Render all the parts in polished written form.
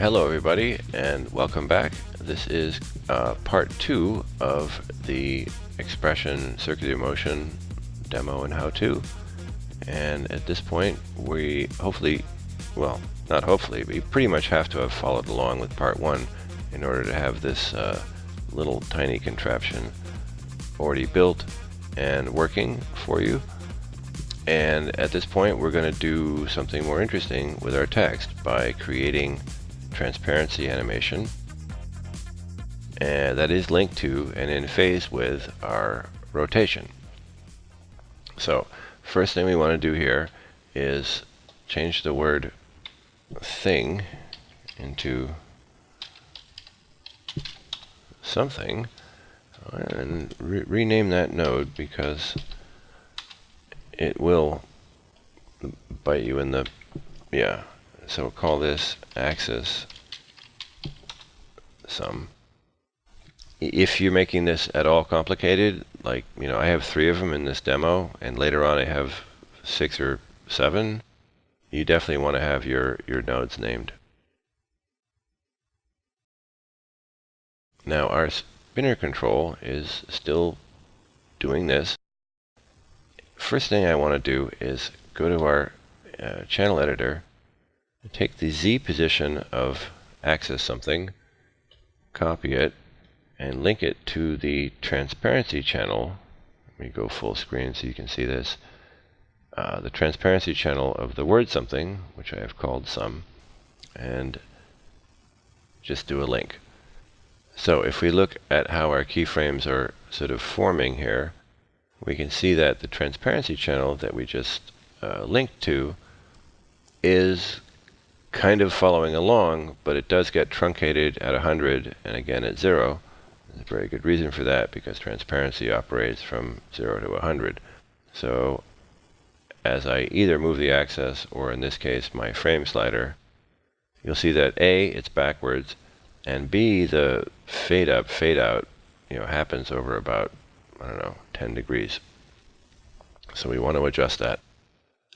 Hello everybody and welcome back. This is part 2 of the expression circular motion demo and how-to. And at this point we not hopefully, we pretty much have to have followed along with part 1 in order to have this little tiny contraption already built and working for you. And at this point we're going to do something more interesting with our text by creating transparency animation, and that is linked to and in phase with our rotation. So first thing we want to do here is change the word thing into something and rename that node, because it will bite you in the so we'll call this axis sum. If you're making this at all complicated, like, I have 3 of them in this demo, and later on I have 6 or 7, you definitely want to have your nodes named. Now our spinner control is still doing this. First thing I want to do is go to our channel editor, take the Z position of axis something, copy it, and link it to the transparency channel. Let me go full screen so you can see this. The transparency channel of the word something, which I have called sum, and just do a link. So if we look at how our keyframes are sort of forming here, we can see that the transparency channel that we just linked to is kind of following along, but it does get truncated at 100 and again at 0. There's a very good reason for that, because transparency operates from 0 to 100. So as I either move the axis, or in this case my frame slider, you'll see that A, it's backwards, and B, the fade up, fade out, happens over about, 10 degrees. So we want to adjust that.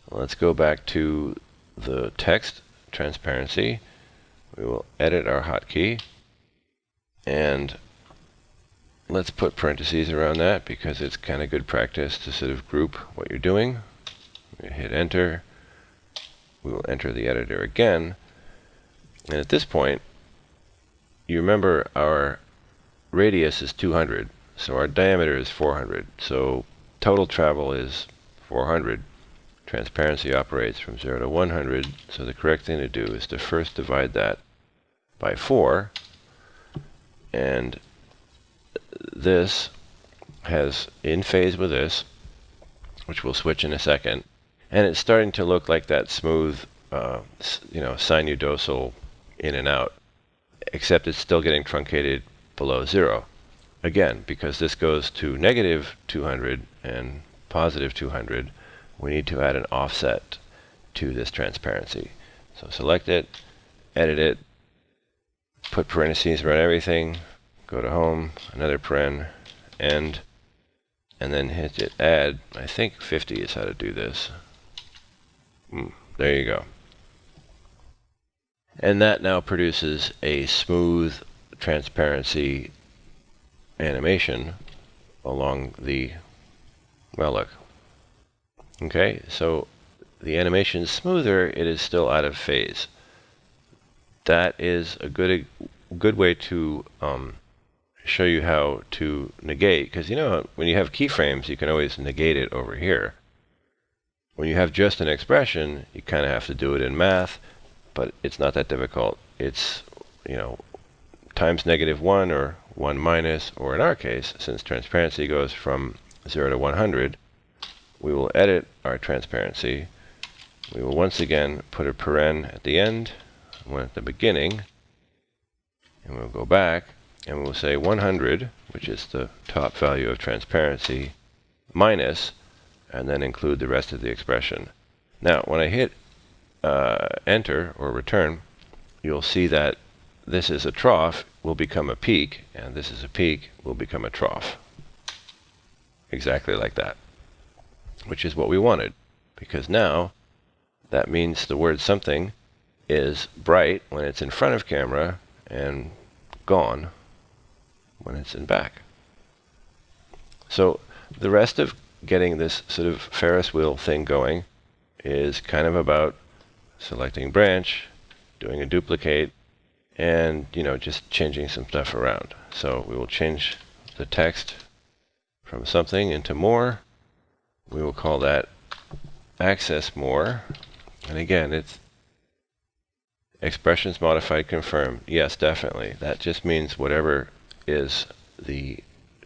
Let's go back to the text transparency. We will edit our hotkey, and let's put parentheses around that, because it's kind of good practice to sort of group what you're doing. We hit enter. We will enter the editor again, and at this point you remember our radius is 200, so our diameter is 400, so total travel is 400. Transparency operates from 0 to 100, so the correct thing to do is to first divide that by 4, and this has in phase with this, which we'll switch in a second, and it's starting to look like that smooth, sinudosal in and out, except it's still getting truncated below 0. Again, because this goes to negative 200 and positive 200, we need to add an offset to this transparency. So select it, edit it, put parentheses around everything, go to home, another paren, end, and then hit it add. I think 50 is how to do this. There you go. And that now produces a smooth transparency animation along the, well, look. Okay, so the animation is smoother, it is still out of phase. That is a good way to show you how to negate, because when you have keyframes you can always negate it over here. When you have just an expression, you kind of have to do it in math, but it's not that difficult. It's times -1 or 1 minus, or in our case, since transparency goes from 0 to 100, we will edit our transparency. We will once again put a paren at the end, one at the beginning, and we'll go back and we'll say 100, which is the top value of transparency, minus, and then include the rest of the expression. Now, when I hit enter or return, you'll see that this is a trough will become a peak, and this is a peak will become a trough. Exactly like that, which is what we wanted, because now that means the word something is bright when it's in front of camera and gone when it's in back. So the rest of getting this sort of Ferris wheel thing going is kind of about selecting branch, doing a duplicate, and just changing some stuff around. So we will change the text from something into more. We will call that access more. And again, it's expressions modified confirmed. Yes, definitely. That just means whatever is the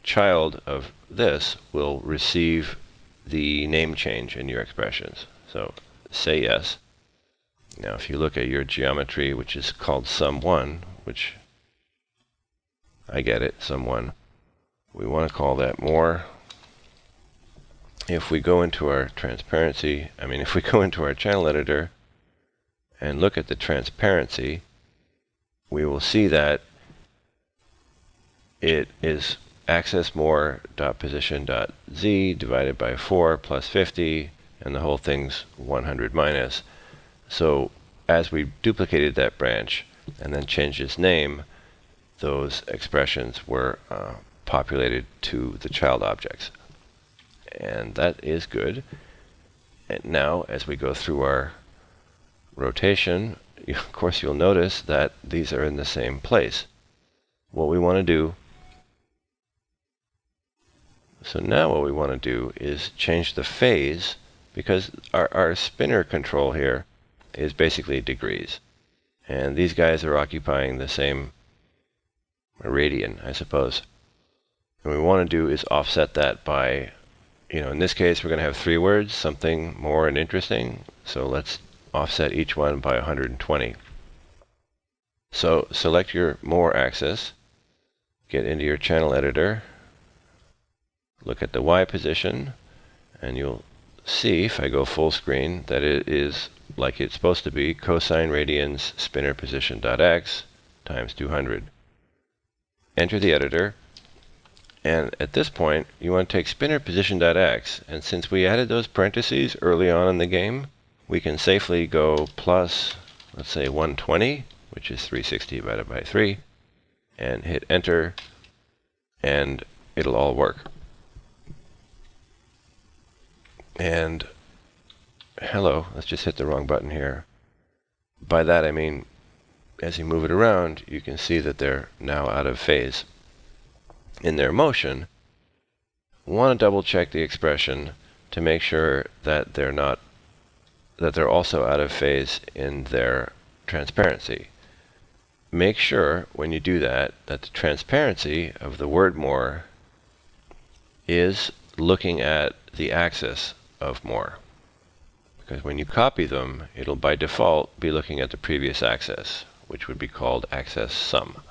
child of this will receive the name change in your expressions. So say yes. Now if you look at your geometry, which is called sum1, which I get it, sum1, we want to call that more. If we go into our transparency, if we go into our channel editor and look at the transparency, we will see that it is access more dot position dot z divided by 4 plus 50, and the whole thing's 100 minus. So as we duplicated that branch and then changed its name, those expressions were populated to the child objects. And that is good. And now as we go through our rotation, of course you'll notice that these are in the same place. What we want to do is change the phase, because our spinner control here is basically degrees. And these guys are occupying the same radian, I suppose. And what we want to do is offset that by, in this case we're going to have 3 words, something more and interesting. So let's offset each one by 120. So select your more axis, get into your channel editor, look at the Y position, and you'll see, if I go full screen, that it is like it's supposed to be, cosine radians spinner position dot x times 200. Enter the editor, and at this point you want to take spinner position dot x, and since we added those parentheses early on in the game, we can safely go plus, let's say 120, which is 360 divided by 3, and hit enter, and it'll all work. And hello, let's just hit the wrong button here. By that I mean, as you move it around, you can see that they're now out of phase in their motion. Want to double check the expression to make sure that they're also out of phase in their transparency. Make sure when you do that the transparency of the word more is looking at the axis of more. Because when you copy them, it'll by default be looking at the previous axis, which would be called axis sum.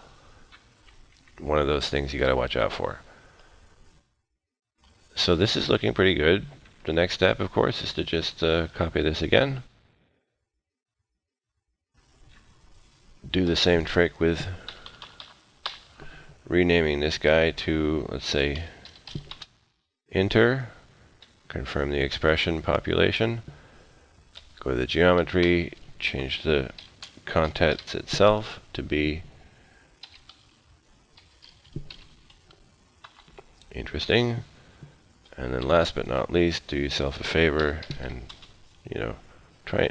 One of those things you got to watch out for. So this is looking pretty good. The next step, of course, is to just copy this again. Do the same trick with renaming this guy to, let's say, inter. Confirm the expression population. Go to the geometry, change the contents itself to be interesting. And then last but not least, do yourself a favor and, try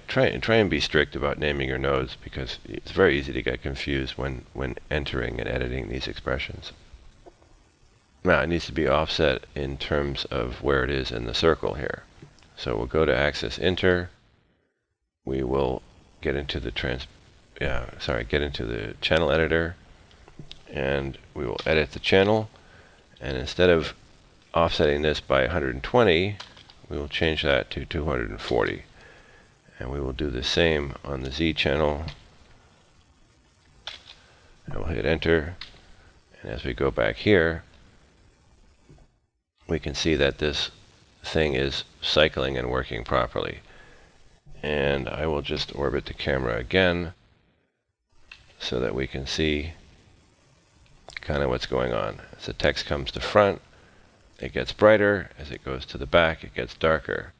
and be strict about naming your nodes, because it's very easy to get confused when entering and editing these expressions. Now, it needs to be offset in terms of where it is in the circle here. So we'll go to axis inter. We will get into the channel editor, and we will edit the channel. And instead of offsetting this by 120, we will change that to 240. And we will do the same on the Z channel. And we'll hit enter. And as we go back here, we can see that this thing is cycling and working properly. And I will just orbit the camera again so that we can see kind of what's going on. As the text comes to front, it gets brighter. As it goes to the back, it gets darker.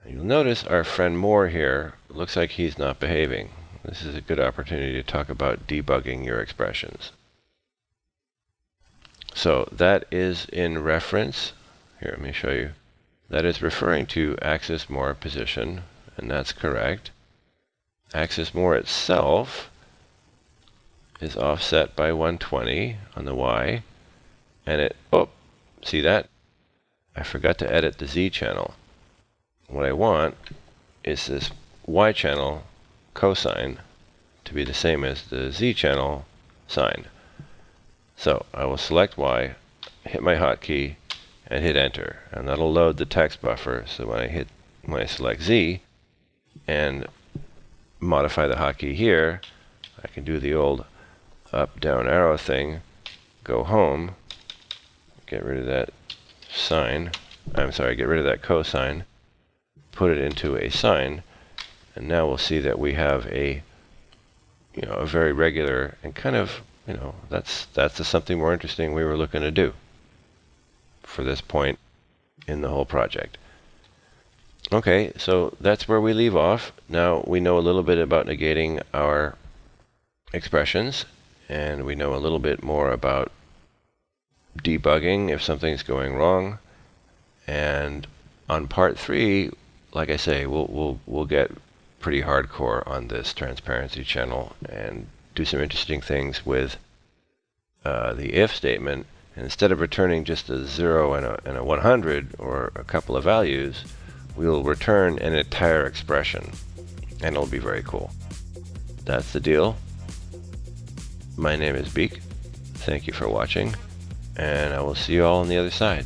And you'll notice our friend Moore here looks like he's not behaving. this is a good opportunity to talk about debugging your expressions. So that is in reference, here let me show you, that is referring to axis more position, and that's correct. Axis more itself is offset by 120 on the y, and it, oh, see that? I forgot to edit the z channel. What I want is this y channel cosine to be the same as the z channel sine. So I will select y, hit my hotkey, and hit enter, and that'll load the text buffer. So when I select z and modify the hotkey here, I can do the old up down arrow thing, go home, get rid of that sine, get rid of that cosine, put it into a sine, and now we'll see that we have a very regular and kind of, that's something more interesting we were looking to do for this point in the whole project. Okay, so that's where we leave off. Now we know a little bit about negating our expressions, and we know a little bit more about debugging if something's going wrong. And on part 3, like I say, we'll get pretty hardcore on this transparency channel and do some interesting things with the if statement. And instead of returning just a 0 and a 100 or a couple of values, we'll return an entire expression, and it'll be very cool. That's the deal. My name is Beak. Thank you for watching, and I will see you all on the other side.